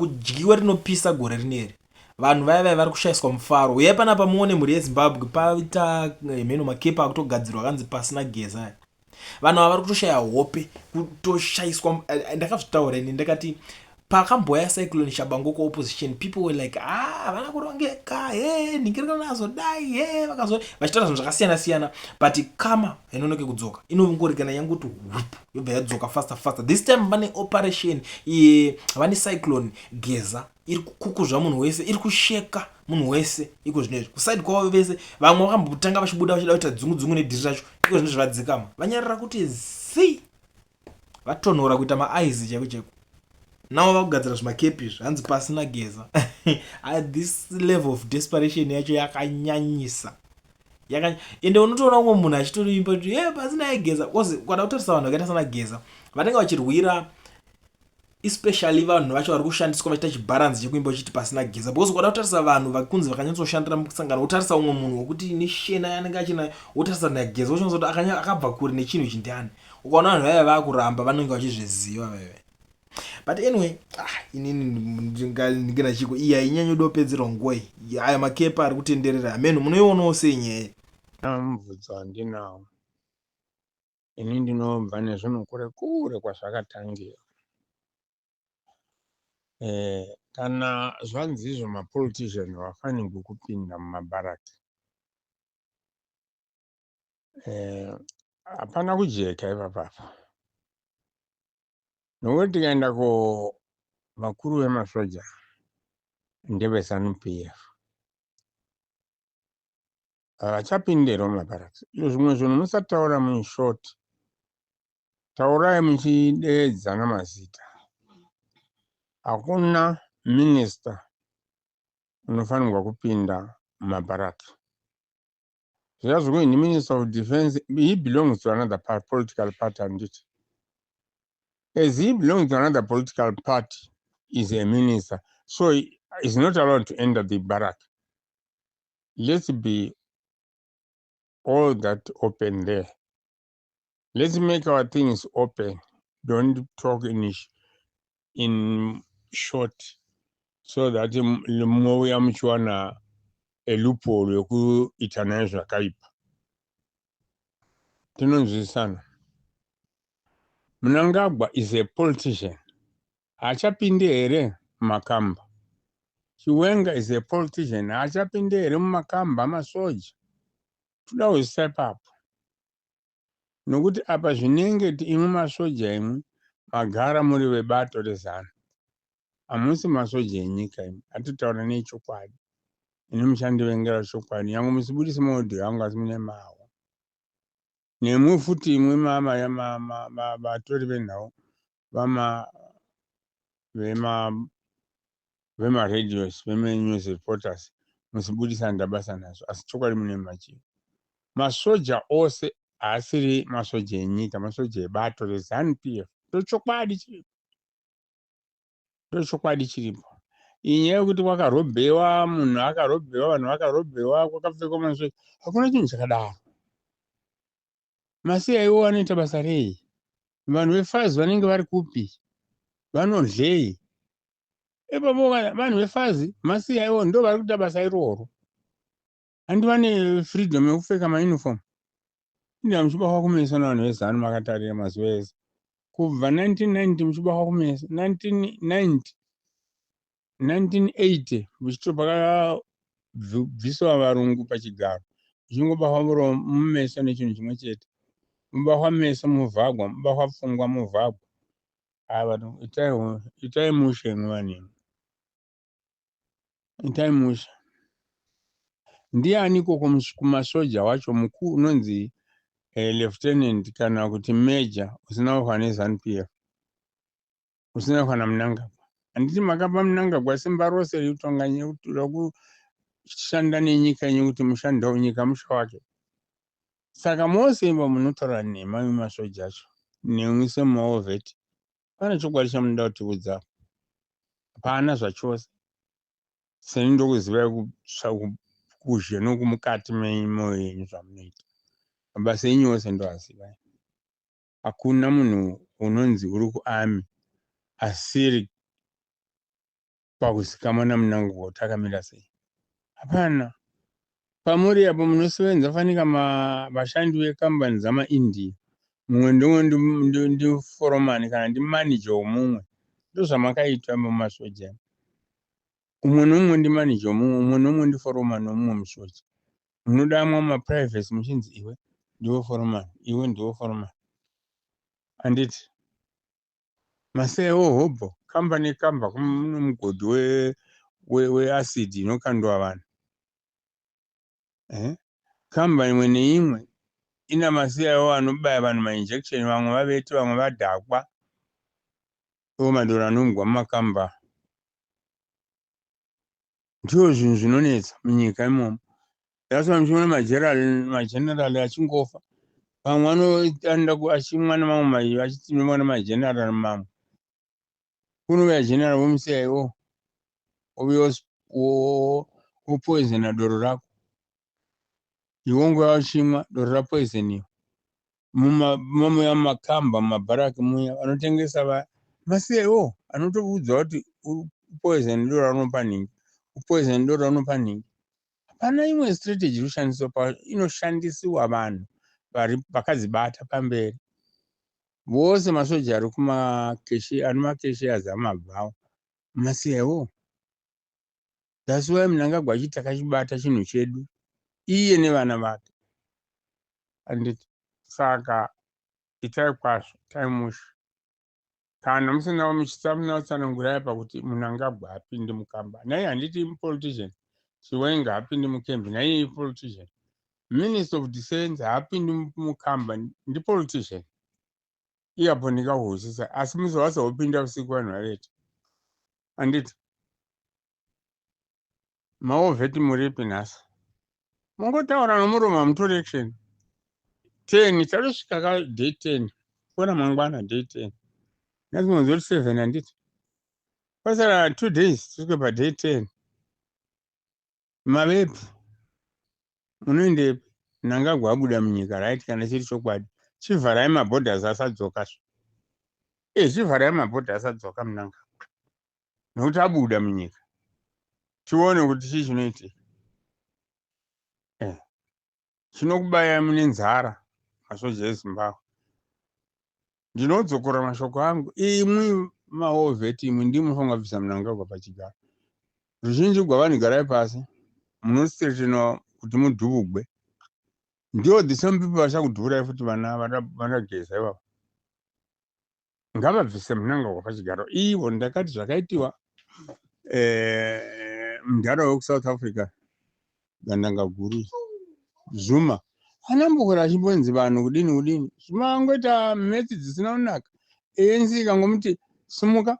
kudyiwa rinopisa gore rineri. Vanhu vaya vari kushayiswa mufaro. Uyai panapa muone mhuri yeZimbabwe paita mheno makepa akutogadzirwa kanzi pasina geza. Vanhu ava vari kutoshaya hope kutoshayiswa. Ndakazvitaura ini ndakati pakamboya cyclone Shabangu opposition, people were like vana kurongeka, ningirika nazodai, vachitaura zvinhu zvakasiyana siyana, but kama inonoke kudzoka inongorikana yanguti whip yobva yadzoka faster. This time vane operation vane cyclone geza iri kukukuzva munhu wese, iri kusheka munhu wese. Iko zvinezvi kusaidi kwavo vese vamwe vakambotanga vachibuda vachida kuita dzungu nedhiri racho. Iko zvinhu zvadzikama vanyarira kuti vatonhora kuita maaizi chaiko. Now vakugadzira zvimakepi zvanzi pasina geza. This level of desperation yacho yakanyanyisa. Ende unotoona umwe munhu achitoimba kuti pasina geza. Kwada kutarisa vanhu vakaita sana geza vanenge vachirwira, especially vanhu vacho vari kushandiswa vachita chibalance chekuimba uchiti pasina geza. Because kwada kutarisa vanhu vakunzi vakanyatsoshandira mukusangana, wotarisa umwe munhu wekuti neshena yanenge achinayo, wotarisa negeza wochonzwa kuti akabva kure nechinhu ichi ndiani. Ukaona vanhu vaya vakuramba vanenge vachizviziva veve. But anyway, inini ndingana chiko iya inyanyo dopedzerwa nguwa iyi. Aya makepa ari kutenderera ameno munoionawo senye. Mubvunzo wandinawo ini ndinobva nezvinhu kure kwazvakatangira. Kana zvanzi izvo mapolitician vafanirwa kupinda mumabharaki, hapana kujeka ipapapa. Nokuti tikaenda vakuru vemasoja ndeveZANU-PF havachapindirawo mumabharaki. Zvimwe zvinhu musataura mushoti, taurai muchideedzana mazita. Hakuna minista unofanirwa kupinda mumabharaki. Zvichazvo kuti minister of defense, he belongs to another political party, handiti. As he belongs to another political party, is a minister, so he is not allowed to enter the barrack. Let's be all that open there. Let's make our things open. Don't talk in short, so that mouya muchiwana a loophole yokuita nayo zvakaipa. Tinonzwisana. Mnangagwa is a politician. Haachapinde here mumakamba. Chiwenga is a politician. Haachapinde here mumakamba amasoja. Toda kuzisa ipapo. Nokuti apa zvinenge imwe masoja imwe magara muri vebato reZANU. Hamusi masoja enyika imwe. Hatitaura nechokwadi. Ini muchandivengera chokwadi. Yangu musibudisi maudhi angu asi mune mawa. Nemwe futi imwe vatori venhau vema-radios, vema-news reporters, musibudisa ndabasa nazvo, asi chokwadi mune machivo. Masoja ose haasiri masoja enyika, masoja ebato reZANU-PF. Ndochokwadi chiripo. Inyaya yekuti kwakarobhewa, munhu akarobhewa, vanhu vakarobhewa, kwakapfekwa masoja, hakuna chinhu chakadaro. Masiaiwo vanoita basa rei? Vanhu veFAZI vanenge vari kupi? Vanodlei? Ipapo vanhu veFAZI, masiaiwo ndo vari kuita basa iroro. Handi vane freedom yekupfeka mauniform? Inda muchibahwa kumesa navanhu veZANU makatarira mazuva ese. Kubva 1990 muchibahwa kumesa. 1980 muchitobva bviswa varungu pachigaro. Muchingobahwa mumeso nechinhu chimwe chete. Mubahwa meso muvhagwa, mubahwa pfungwa muvhagwa. Vanhu itai mushe mwanini. Itai mushe. Ndianiko kumasoja wacho mukuru unonzi lieutenant kana kuti major usina kufa neZANU-PF? Usina kufa naMnangagwa. Handiti makapa Mnangagwa simba rose rekushanda nenyika yenyu kuti mushanda nyika musha wake. Saka mose imba munotaura nhema mumasoja acho nemwi semumaovheti, pane chokwadi chamunoda kutiudza. Hapana zvachose. Seni ndokuzivai kuzhe nokumukati memwoyo yenyu zvamunoita. Mabasa enyu ose ndoazivai. Hakuna munhu unonzi uri kuarmy asiri pakuzikamwa naMnangagwa kuti akamira sei. Hapana. Pamuri apo munosevenza fanika vashandi vekambani dzamaIndia. Mumwe ndomwe ndiforomani kana ndimanija womumwe. Ndozvamakaitwa mumasoja. Umwe nomumwe ndimanija womumwe, umwe nomumwe ndiforomani womumwe musoja. Munoda maprivacy muchinzi iwe ndiwe foromani, iwe ndiwe foromani. Anditi maseo hobho kamba nekamba kuno mugodhi weacid inokandwa vanhu. Kamba imwe neimwe ina maseo anobaya vanhu mainjection, vamwe vavete vamwe vadhakwa. Madoro anomugwa mumakamba. Ndiwo zvinhu zvinonetsa munyika imomo. That's why muchiona majenerali achingofa. Vamwe vanoenda achimwa namamwe achitimwa namajenerali mamwe. Kunouya jenerali vomusiya iwo uye wopoisona doro rako. Iwongo wachimwa doro rapoisoniwa. Mumamuya mumakamba mumabharaki muya vanotengesa vaya. Masiya iwo anotoudza kuti upoisoni doro raunopa nhingi. Upoisoni doro raunopa nhingi. Hapana imwe strategy inoshandiswa inoshandisiwa vanhu vakadzibata pamberi. Vose masoja ari kumakeshi anomakesheyazi amabvawo. Masiya iwo. That's why Mnangagwa achiti takachibata chinhu chedu. Iye nevana vake. Anditi saka itai kwazvo taimusha. Kana musina muchitsanangurai pakuti Mnangagwa apinde mukamba. Nai handiti politician. Chiwenga apinde mukembi. Nai politician. Minister of Defense apinde mukamba ndi politician. Iyapo ndikahusisa asi muzowasa wopinda usiku vanhu vareti. Anditi maovheti muripi nhasi. Mungotaura nomuromo mutore action. 10 tanosvika ka day 10. Kona mangwana day 10. Nhasi mwanzo 7 handiti. Pasara 2 days tusvike pa day 10. Mavepi. Munoendepi? Mnangagwa abuda munyika right kana chiri chokwadi. Chivharai maborders asadzoka. Chivharai maborders asadzoka Mnangagwa. Nokuti abuda munyika. Tione kuti chii chinoitika. Chinokubaya mune nzara masoja eZimbabwe. Ndinodzokora mashoko angu. Imwi maovheti imwi ndimunofanira kubvisa Mnangagwa pachigaro. Ruzhinji rwavanhu garai pasi. Munositretinwa kuti mudhuvugwe. Ndiwo the same people vachakudhurai futi vanageza ivavo. Ngavabvise Mnangagwa pachigaro. Ivo ndakati zvakaitiwa mundara wekuSouth Africa gandanga guru Zuma anambokora achimbonzi vanhu kudini Zuma angoita metsi dzisina kunaka. ANC ikangomuti sumuka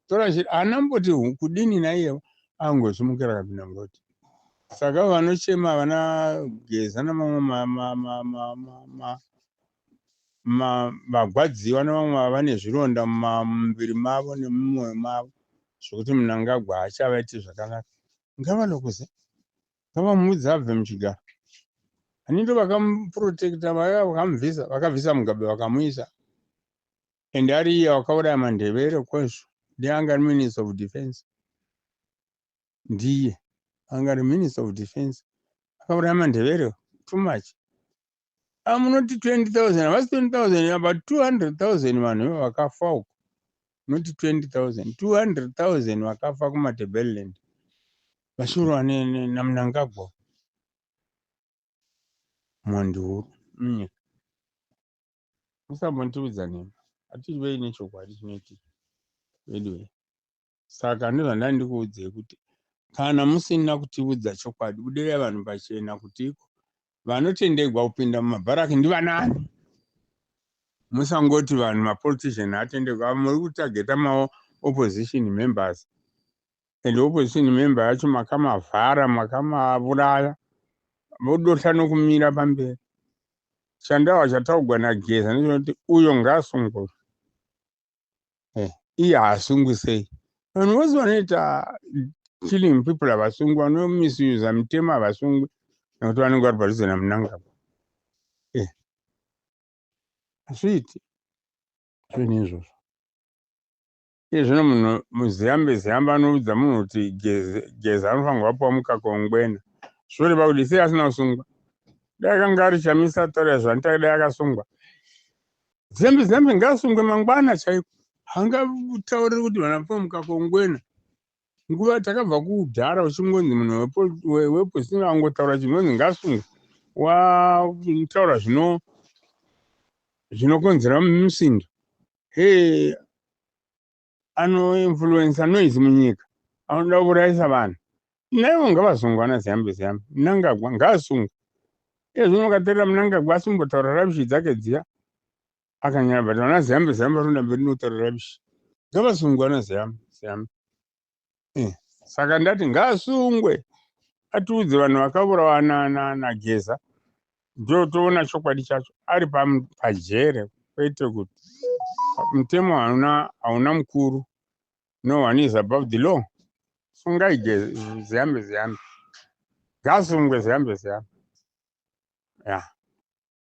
tora zvi anamboti kudini naiye angozvimukira kapinda muroti. Saka vanochema vanageza namamwe vagwadziwa nevamwe vane zvironda mumuviri mavo nemumwoyo mavo zvokuti Mnangagwa achavaiti zvakanaka. Ngavalokuze ngavamudzi abve muchigaro. Anindo vakamuprotekta vakamubvisa vakabvisa Mugabe vakamuisa. Ende ari iye wakauraya Mandebere kwezvo. Ndiye anga ari Minister of Defense. Ndiye anga ari Minister of Defense. Akauraya Mandebere too much. Munoti 20,000 havasi 20,000 about 200,000 vanhu vakafa uko. Not 20,000 200,000 vakafa kuMatabeleland. Vashurwa naMnangagwa. Mwandu munyika. Musambondiudza nemi. Hatichivei nechokwadi chinoitika. Anyway. Saka ndozvandanga ndikuudzei kuti kana musina kutiudza chokwadi budirai vanhu pachena kutiko vanotenderwa kupinda mumabharaki ndivanani. Musangoti vanhu mapolitician atenderwa muri kutageta opposition members. And opposition member yacho makamavhara makamavuraya vodotla nokumira pamberi. Chandawa chataugwa naGeza ndechoti uyo ngaasungwe. Iye haasungwi sei. Vanhu vose vanoita killing people havasungwa, vanomisuse mitemo havasungwi nekuti vanenge vari padhuze naMnangagwa. Hazviiti zvinhu izvozvo. iye zvino munhu muziyambe ziyamba anoudza munhu kuti geza anofanirwa kuvapuwa mukaka wongwena zvoreva kuti sei asina kusungwa dai akanga ari Chamisa taura zvantai dai akasungwa ziyambe ngaasungwe mangwana chaiko hangatauriri kuti vanhu vapuwa mukaka wongwena nguva takabva kudhara uchingonzi munhu wepositingi angotaura chinonzi ngaasungwe wataura zvinokonzera musindo anoinfluensa noise munyika anoda kuurayisa vanhu naivo ngavasungwa naziyambe Mnangagwa ngaasungwe zvino ukatarira Mnangagwa asimbotaura rabishi dzake dziya akanyanya but vana ziyambe rinode mberi notaura rabishi ngavasungwa naziyambe saka ndati ngaasungwe atiudze vanhu vakaurawa nageza ndo toona chokwadi chacho ari pajere kwete kuti mutemo hauna mukuru. No one is above the law. Sungai ziyambe. Gasungwe ziyambe. Yeah.